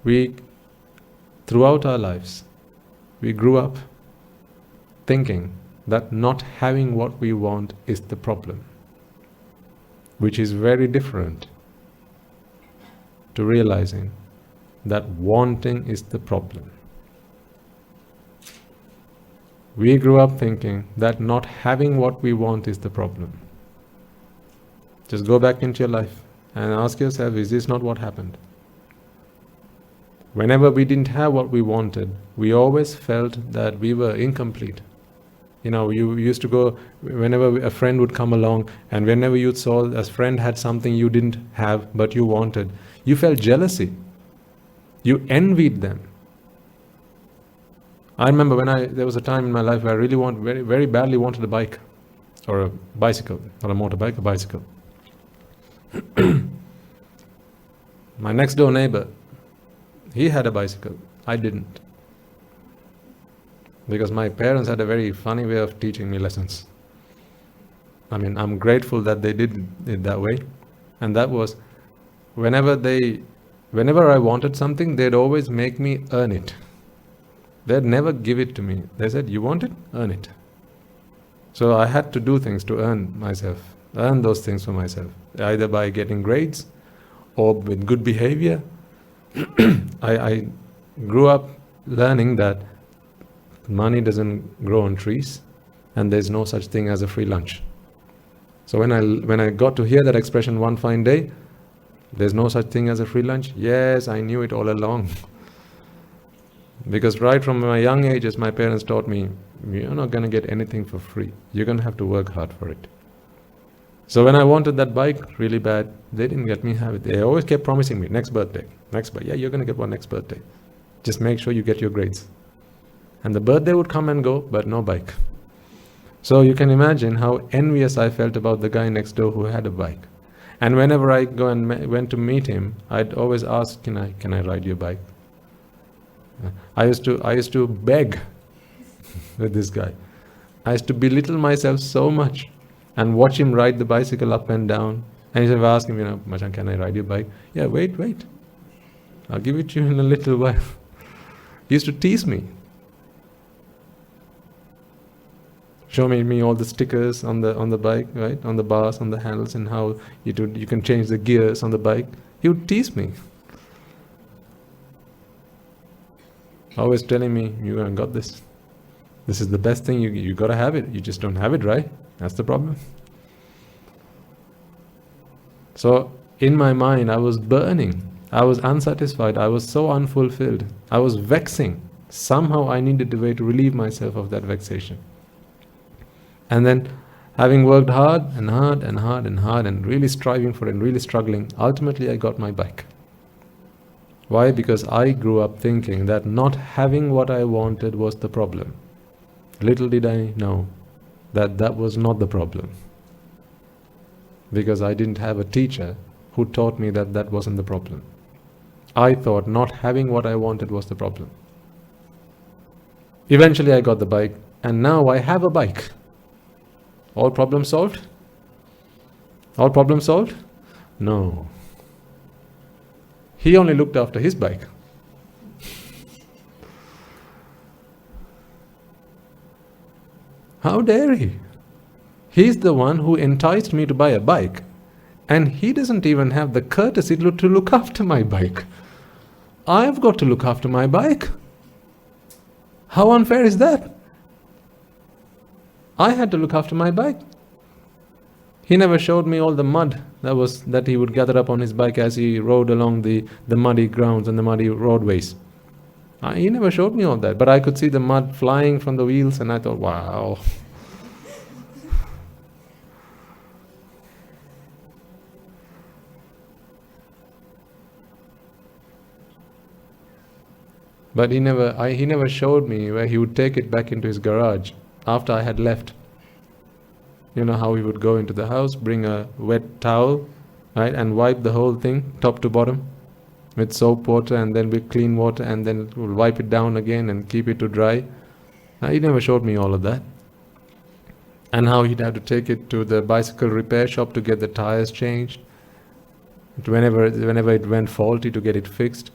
We, throughout our lives, we grew up thinking that not having what we want is the problem, which is very different to realizing that wanting is the problem. We grew up thinking that not having what we want is the problem. Just go back into your life and ask yourself, is this not what happened? Whenever we didn't have what we wanted, we always felt that we were incomplete. You used to go, whenever a friend would come along, and whenever you saw a friend had something you didn't have but you wanted, you felt jealousy. You envied them. I remember there was a time in my life where I really very, very badly wanted a bike, or a bicycle, not a motorbike, a bicycle. My next door neighbor, he had a bicycle. I didn't. Because my parents had a very funny way of teaching me lessons. I'm grateful that they did it that way. And that was, whenever I wanted something, they'd always make me earn it. They'd never give it to me. They said, you want it? Earn it. So I had to do things to earn those things for myself, either by getting grades or with good behavior. I grew up learning that money doesn't grow on trees and there's no such thing as a free lunch. So when I got to hear that expression one fine day, there's no such thing as a free lunch, yes, I knew it all along. Because right from my young ages, my parents taught me, you're not going to get anything for free. You're going to have to work hard for it. So when I wanted that bike really bad, they didn't let me have it. They always kept promising me, next birthday. Yeah, you're going to get one next birthday. Just make sure you get your grades. And the birthday would come and go, but no bike. So you can imagine how envious I felt about the guy next door who had a bike. And whenever I went to meet him, I'd always ask, can I ride your bike? I used to beg with this guy. I used to belittle myself so much and watch him ride the bicycle up and down. And if I ask him, Machan, can I ride your bike? Yeah, wait. I'll give it to you in a little while. He used to tease me. Show me all the stickers on the bike, right? On the bars, on the handles, and how you can change the gears on the bike. He would tease me. Always telling me, you haven't got this. This is the best thing, you got to have it. You just don't have it, right? That's the problem. So in my mind, I was burning. I was unsatisfied. I was so unfulfilled. I was vexing. Somehow I needed a way to relieve myself of that vexation. And then, having worked hard and really striving for it and really struggling, ultimately I got my bike. Why? Because I grew up thinking that not having what I wanted was the problem. Little did I know that was not the problem. Because I didn't have a teacher who taught me that wasn't the problem. I thought not having what I wanted was the problem. Eventually I got the bike, and now I have a bike. All problems solved? All problems solved? No. He only looked after his bike. How dare he? He's the one who enticed me to buy a bike, and he doesn't even have the courtesy to look after my bike. I've got to look after my bike. How unfair is that? I had to look after my bike. He never showed me all the mud that he would gather up on his bike as he rode along the muddy grounds and the muddy roadways. He never showed me all that, but I could see the mud flying from the wheels, and I thought, wow. But he never showed me where he would take it back into his garage after I had left. You know how he would go into the house, bring a wet towel, right, and wipe the whole thing top to bottom with soap water and then with clean water, and then we'll wipe it down again and keep it to dry. He never showed me all of that. And how he'd have to take it to the bicycle repair shop to get the tires changed. Whenever it went faulty, to get it fixed.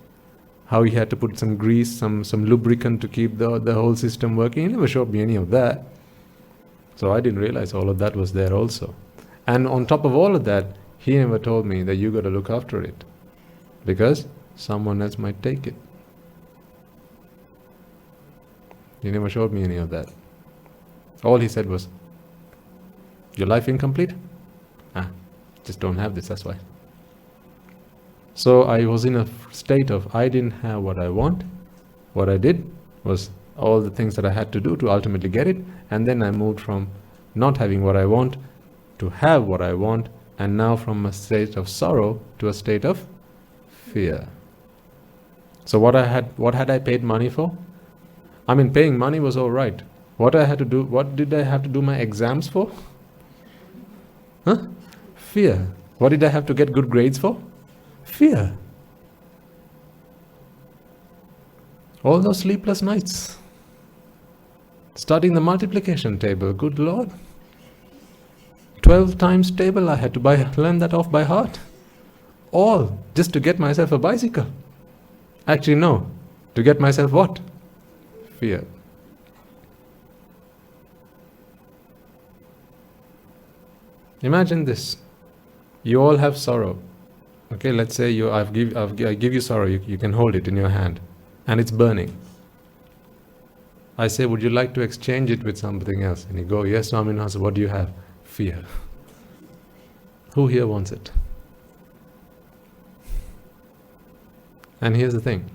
how he had to put some grease, some lubricant to keep the whole system working. He never showed me any of that. So I didn't realize all of that was there also. And on top of all of that, he never told me that you got to look after it, because someone else might take it. He never showed me any of that. All he said was, your life incomplete? Just don't have this, that's why. So I was in a state of, I didn't have what I want. What I did was all the things that I had to do to ultimately get it, and then I moved from not having what I want to have what I want, and now from a state of sorrow to a state of fear. So what had I paid money for? I mean, paying money was all right. What did I have to do my exams for? Fear. What did I have to get good grades for? Fear. All those sleepless nights. Studying the multiplication table, good Lord. 12 times table I had to learn that off by heart. All just to get myself a bicycle. Actually no, to get myself what? Fear. Imagine this. You all have sorrow. Okay, let's say I give you sorrow, you can hold it in your hand, and it's burning. I say, would you like to exchange it with something else? And you go, yes, Swaminathan, what do you have? Fear. Who here wants it? And here's the thing.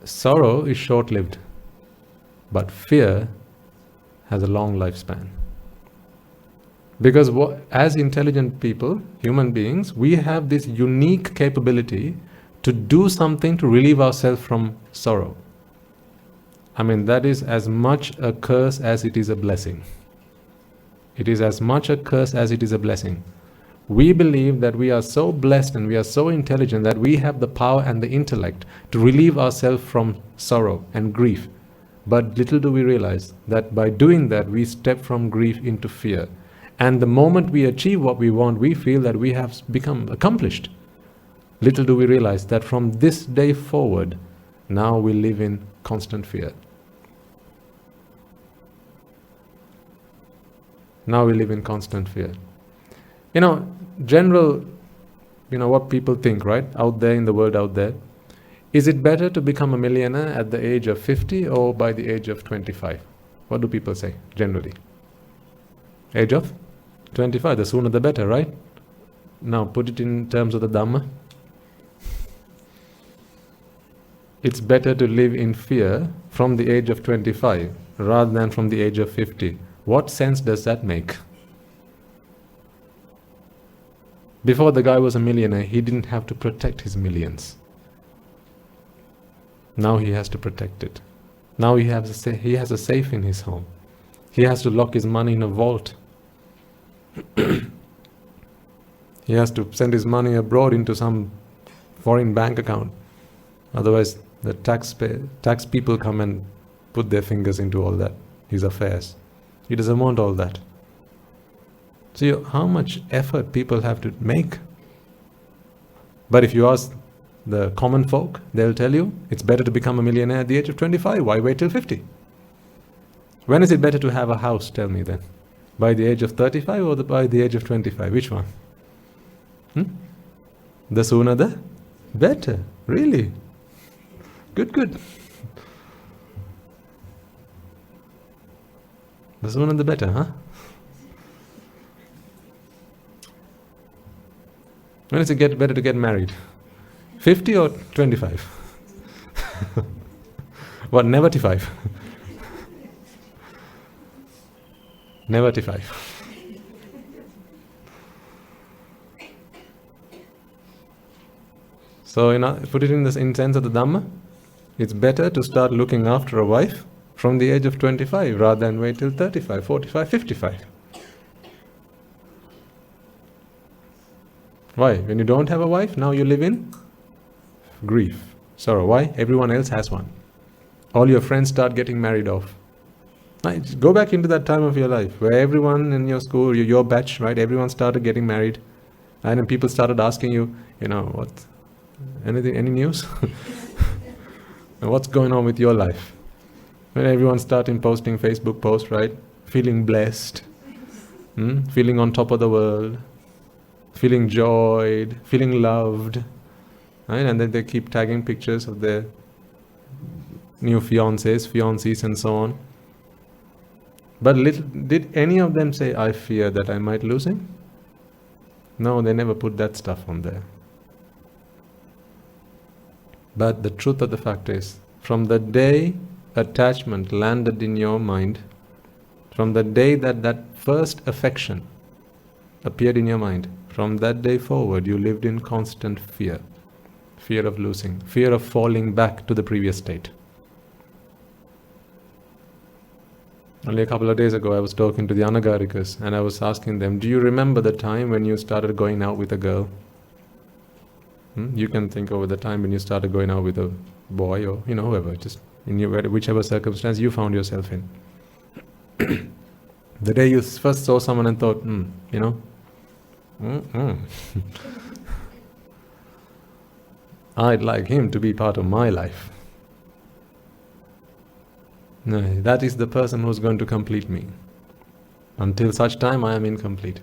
Sorrow is short-lived, but fear has a long lifespan. Because as intelligent people, human beings, we have this unique capability to do something to relieve ourselves from sorrow. I mean, that is as much a curse as it is a blessing. It is as much a curse as it is a blessing. We believe that we are so blessed and we are so intelligent that we have the power and the intellect to relieve ourselves from sorrow and grief. But little do we realize that by doing that, we step from grief into fear. And the moment we achieve what we want, we feel that we have become accomplished. Little do we realize that from this day forward, now we live in constant fear. Now we live in constant fear. General, what people think, right? Out there in the world out there. Is it better to become a millionaire at the age of 50 or by the age of 25? What do people say, generally? Age of 25, the sooner the better, right? Now put it in terms of the Dhamma. It's better to live in fear from the age of 25 rather than from the age of 50. What sense does that make? Before the guy was a millionaire, he didn't have to protect his millions. Now he has to protect it. Now he has a safe in his home. He has to lock his money in a vault. He has to send his money abroad into some foreign bank account. Otherwise, the tax people come and put their fingers into all that, his affairs. He doesn't want all that. See how much effort people have to make. But if you ask the common folk, they'll tell you it's better to become a millionaire at the age of 25. Why wait till 50? When is it better to have a house, tell me then? By the age of 35 or by the age of 25? Which one? The sooner the better. Really? Good. The sooner the better, huh? When is it better to get married? 50 or 25? What, never 25? Never 25. So, put it in the sense of the Dhamma, it's better to start looking after a wife from the age of 25 rather than wait till 35, 45, 55. Why? When you don't have a wife, now you live in grief, sorrow. Why? Everyone else has one. All your friends start getting married off. Right? Go back into that time of your life where everyone in your school, your batch, right? Everyone started getting married, and then people started asking you, Anything? Any news? And what's going on with your life? When everyone's starting posting Facebook posts, right? Feeling blessed, feeling on top of the world, feeling joyed, feeling loved, right? And then they keep tagging pictures of their new fiancés, and so on. But did any of them say, I fear that I might lose him? No, they never put that stuff on there. But the truth of the fact is, from the day attachment landed in your mind, from the day that that first affection appeared in your mind, from that day forward you lived in constant fear. Fear of losing, fear of falling back to the previous state. Only a couple of days ago I was talking to the Anagarikas and I was asking them, do you remember the time when you started going out with a girl? You can think over the time when you started going out with a boy or whoever, just in your whichever circumstance you found yourself in. The day you first saw someone and thought, I'd like him to be part of my life. No, that is the person who's going to complete me. Until such time I am incomplete.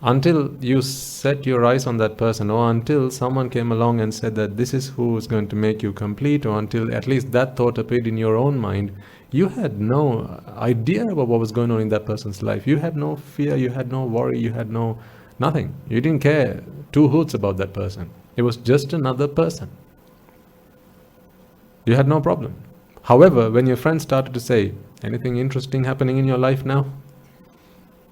Until you set your eyes on that person, or until someone came along and said that this is who is going to make you complete, or until at least that thought appeared in your own mind, you had no idea about what was going on in that person's life. You had no fear, you had no worry, you had nothing. You didn't care two hoots about that person. It was just another person. You had no problem. However, when your friends started to say, anything interesting happening in your life now?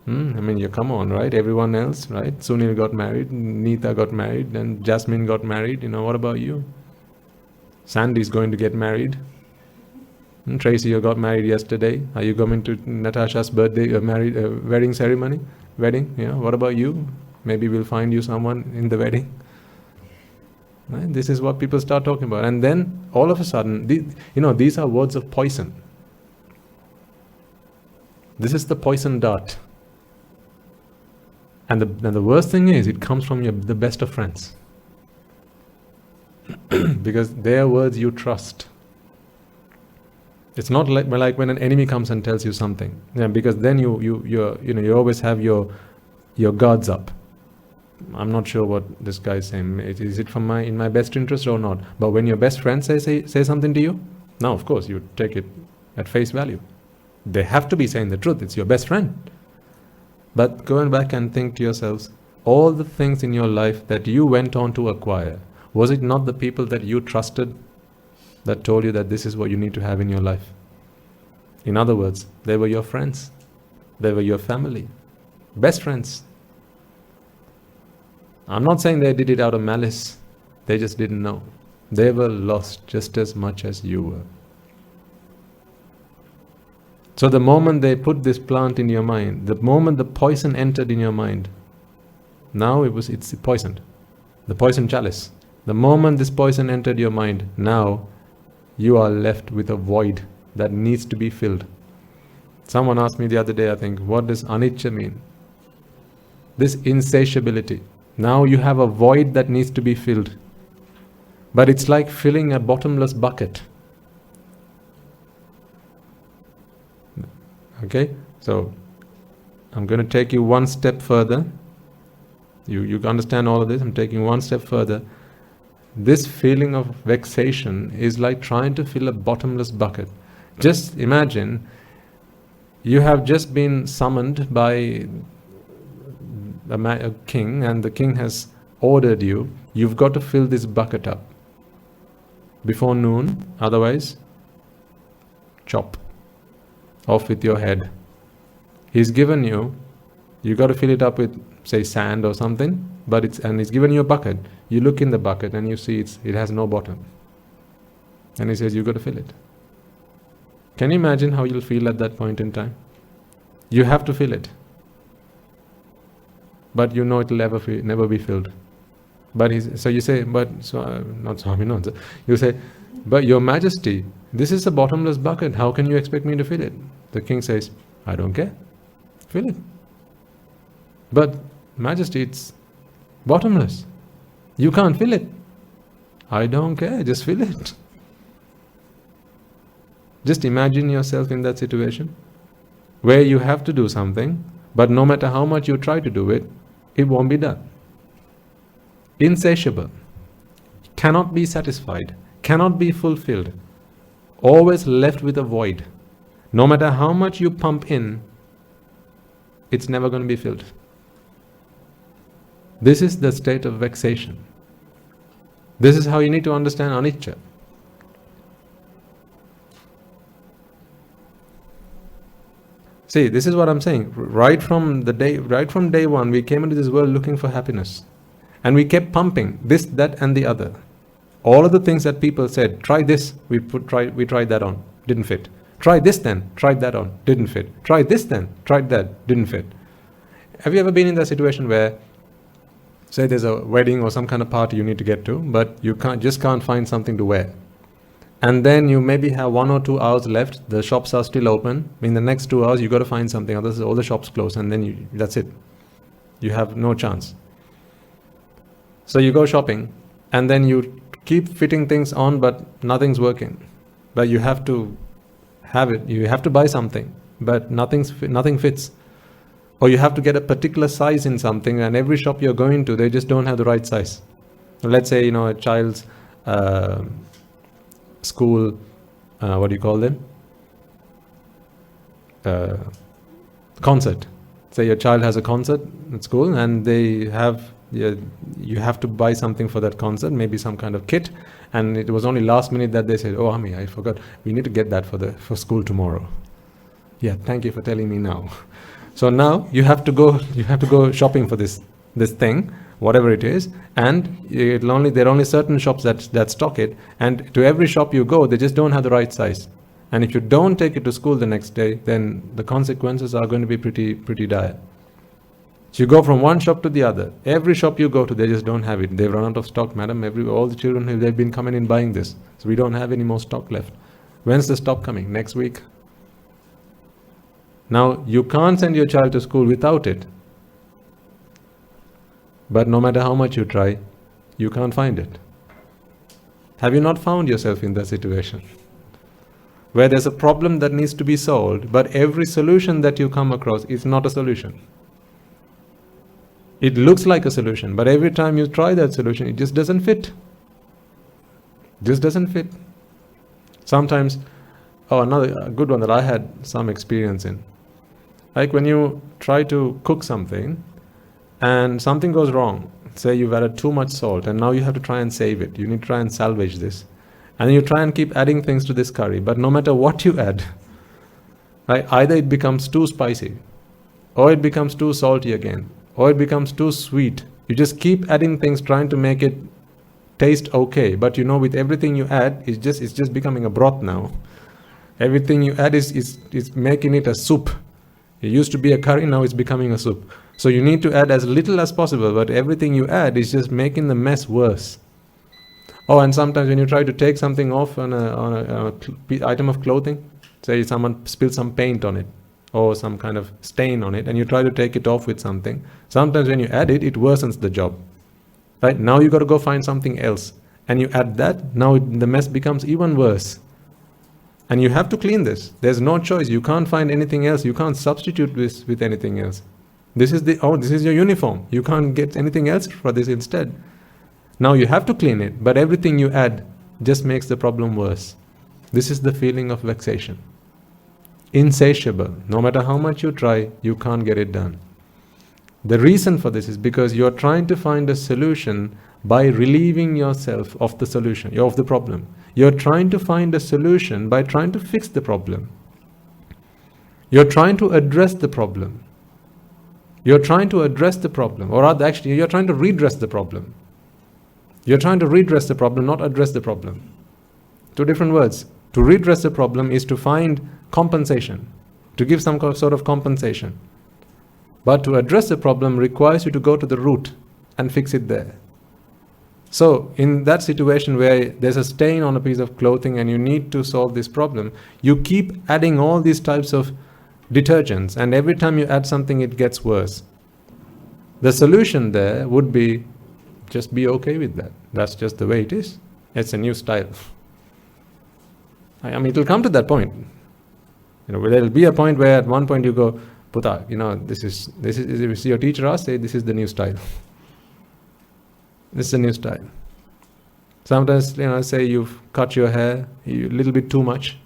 You come on, right? Everyone else, right? Sunil got married, Neeta got married, and Jasmine got married. What about you? Sandy's going to get married. Tracy, you got married yesterday. Are you coming to Natasha's birthday, wedding ceremony? Wedding, what about you? Maybe we'll find you someone in the wedding. Right? This is what people start talking about. And then, all of a sudden, these are words of poison. This is the poison dart. And the worst thing is, it comes from the best of friends. Because their words you trust. It's not like when an enemy comes and tells you something. Because then you always have your guards up. I'm not sure what this guy is saying. Is it in my best interest or not? But when your best friend say something to you, now of course you take it at face value. They have to be saying the truth. It's your best friend. But go back and think to yourselves, all the things in your life that you went on to acquire, was it not the people that you trusted that told you that this is what you need to have in your life? In other words, they were your friends. They were your family. Best friends. I'm not saying they did it out of malice. They just didn't know. They were lost just as much as you were. So the moment they put this plant in your mind, the moment the poison entered in your mind, now it's poisoned. The poison chalice. The moment this poison entered your mind, now you are left with a void that needs to be filled. Someone asked me the other day, I think, what does anicca mean? This insatiability. Now you have a void that needs to be filled. But it's like filling a bottomless bucket. Okay, so I'm going to take you one step further. You understand all of this? I'm taking one step further. This feeling of vexation is like trying to fill a bottomless bucket. Just imagine you have just been summoned by a king, and the king has ordered you've got to fill this bucket up before noon, otherwise chop off with your head. He's given you got to fill it up with, say, sand or something, and he's given you a bucket. You look in the bucket and you see it has no bottom. And he says, you've got to fill it. Can you imagine how you'll feel at that point in time? You have to fill it. But you know it'll never be filled. But you say, not Swami, no. You say, but Your Majesty, this is a bottomless bucket. How can you expect me to fill it? The king says, I don't care. Fill it. But Majesty, it's bottomless. You can't feel it. I don't care, just feel it. Just imagine yourself in that situation where you have to do something, but no matter how much you try to do it, it won't be done. Insatiable, cannot be satisfied, cannot be fulfilled, always left with a void. No matter how much you pump in, it's never going to be filled. This is the state of vexation. This is how you need to understand anicca. See, this is what I'm saying. Right from day one, we came into this world looking for happiness. And we kept pumping this, that, and the other. All of the things that people said, try this, we tried that on, didn't fit. Try this then, tried that on, didn't fit. Try this then, tried that, didn't fit. Have you ever been in that situation where, say there's a wedding or some kind of party you need to get to, but you just can't find something to wear? And then you maybe have 1 or 2 hours left, the shops are still open. In the next 2 hours, you got to find something, otherwise all the shops close, and then that's it. You have no chance. So you go shopping, and then you keep fitting things on, but nothing's working. But you have to have it, you have to buy something, but nothing fits. Or you have to get a particular size in something, and every shop you're going to, they just don't have the right size. Let's say, a child's school, what do you call them? Concert. Say your child has a concert at school, and you have to buy something for that concert, maybe some kind of kit, and it was only last minute that they said, "Oh, Ami, I forgot. We need to get that for school tomorrow." Yeah, thank you for telling me now. So now you have to go shopping for this thing, whatever it is, and there are only certain shops that stock it, and to every shop you go, they just don't have the right size. And if you don't take it to school the next day, then the consequences are going to be pretty dire. So you go from one shop to the other. Every shop you go to, they just don't have it. They've run out of stock, madam. All the children, they've been coming in buying this. So we don't have any more stock left. When's the stock coming? Next week? Now, you can't send your child to school without it. But no matter how much you try, you can't find it. Have you not found yourself in that situation? Where there's a problem that needs to be solved, but every solution that you come across is not a solution. It looks like a solution, but every time you try that solution, it just doesn't fit. Just doesn't fit. Sometimes, another good one that I had some experience in. Like when you try to cook something and something goes wrong, say you've added too much salt and now you have to try and save it. You need to try and salvage this. And you try and keep adding things to this curry, but no matter what you add, right, either it becomes too spicy, or it becomes too salty again, or it becomes too sweet. You just keep adding things trying to make it taste okay, but with everything you add, it's just becoming a broth now. Everything you add is making it a soup. It used to be a curry, now it's becoming a soup. So you need to add as little as possible, but everything you add is just making the mess worse. Oh, and sometimes when you try to take something off on a item of clothing, say someone spilled some paint on it, or some kind of stain on it, and you try to take it off with something, sometimes when you add it, it worsens the job. Right? Now you got to go find something else, and you add that, now the mess becomes even worse. And you have to clean this. There's no choice. You can't find anything else. You can't substitute this with anything else. This is your uniform. You can't get anything else for this instead. Now you have to clean it, but everything you add just makes the problem worse. This is the feeling of vexation. Insatiable. No matter how much you try, you can't get it done. The reason for this is because you're trying to find a solution by relieving yourself of the solution, of the problem. You're trying to find a solution by trying to fix the problem. You're trying to address the problem. You're trying to address the problem, or rather, actually, you're trying to redress the problem. You're trying to redress the problem, not address the problem. Two different words. To redress the problem is to find compensation, to give some sort of compensation. But to address the problem requires you to go to the root and fix it there. So, in that situation where there's a stain on a piece of clothing and you need to solve this problem, you keep adding all these types of detergents, and every time you add something, it gets worse. The solution there would be just be okay with that. That's just the way it is. It's a new style. I mean, it will come to that point. There will be a point where at one point you go, Puta, this is if your teacher asks, say this is the new style. This is the new style. Sometimes, say you've cut your hair a little bit too much.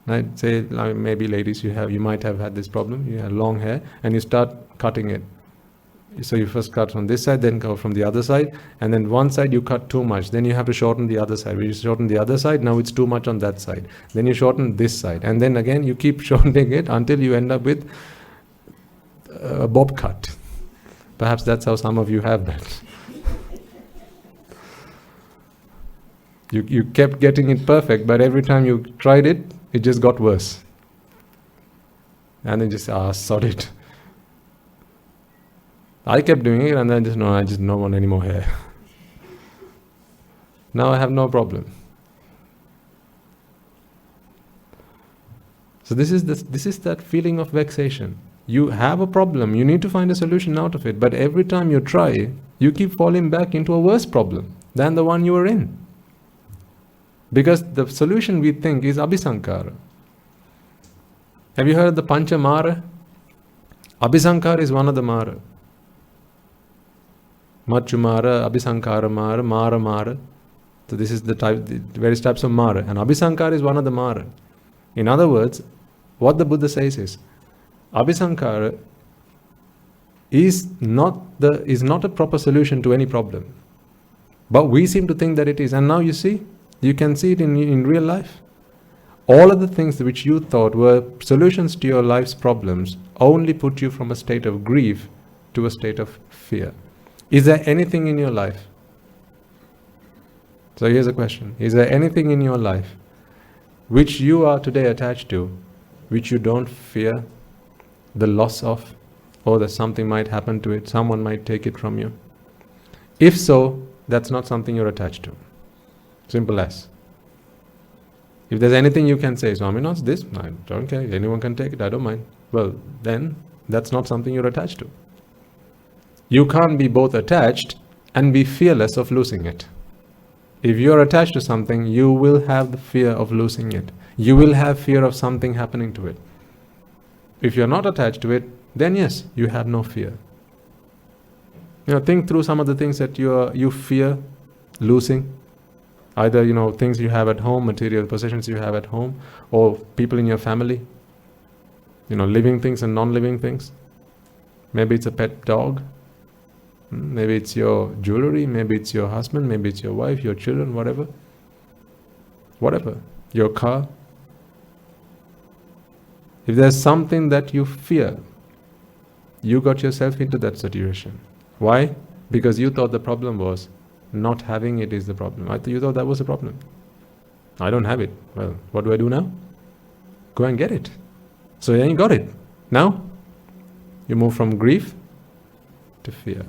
Right? Say, maybe ladies, you might have had this problem. You have long hair and you start cutting it. So you first cut from this side, then go from the other side, and then one side you cut too much. Then you have to shorten the other side. When you shorten the other side, now it's too much on that side. Then you shorten this side, and then again you keep shortening it until you end up with a bob cut. Perhaps that's how some of you have that. You kept getting it perfect, but every time you tried it, it just got worse. And then just, sod it. I kept doing it, and then I just don't want any more hair. Now I have no problem. So this is that feeling of vexation. You have a problem, you need to find a solution out of it, but every time you try, you keep falling back into a worse problem than the one you were in. Because the solution we think is Abhisankara. Have you heard of the Pancha Mara? Abhisankara is one of the Mara. Machu Mara, Abhisankara Mara, Mara Mara. So this is the various types of Mara. And Abhisankara is one of the Mara. In other words, what the Buddha says is, Abhisankara is not a proper solution to any problem. But we seem to think that it is. And now you see, you can see it in real life. All of the things which you thought were solutions to your life's problems only put you from a state of grief to a state of fear. Is there anything in your life? So here's a question. Is there anything in your life which you are today attached to, which you don't fear the loss of, or that something might happen to it, someone might take it from you? If so, that's not something you're attached to. Simple as. If there's anything you can say, Swami, not this, I don't care, anyone can take it, I don't mind. Well, then that's not something you're attached to. You can't be both attached and be fearless of losing it. If you're attached to something, you will have the fear of losing it. You will have fear of something happening to it. If you're not attached to it, then yes, you have no fear. Think through some of the things that you fear losing. Either, things you have at home, material possessions you have at home, or people in your family. Living things and non-living things. Maybe it's a pet dog. Maybe it's your jewelry, maybe it's your husband, maybe it's your wife, your children, whatever. Whatever. Your car. If there's something that you fear, you got yourself into that situation. Why? Because you thought the problem was not having it is the problem. You thought that was the problem. I don't have it. Well, what do I do now? Go and get it. So then you got it. Now, you move from grief to fear.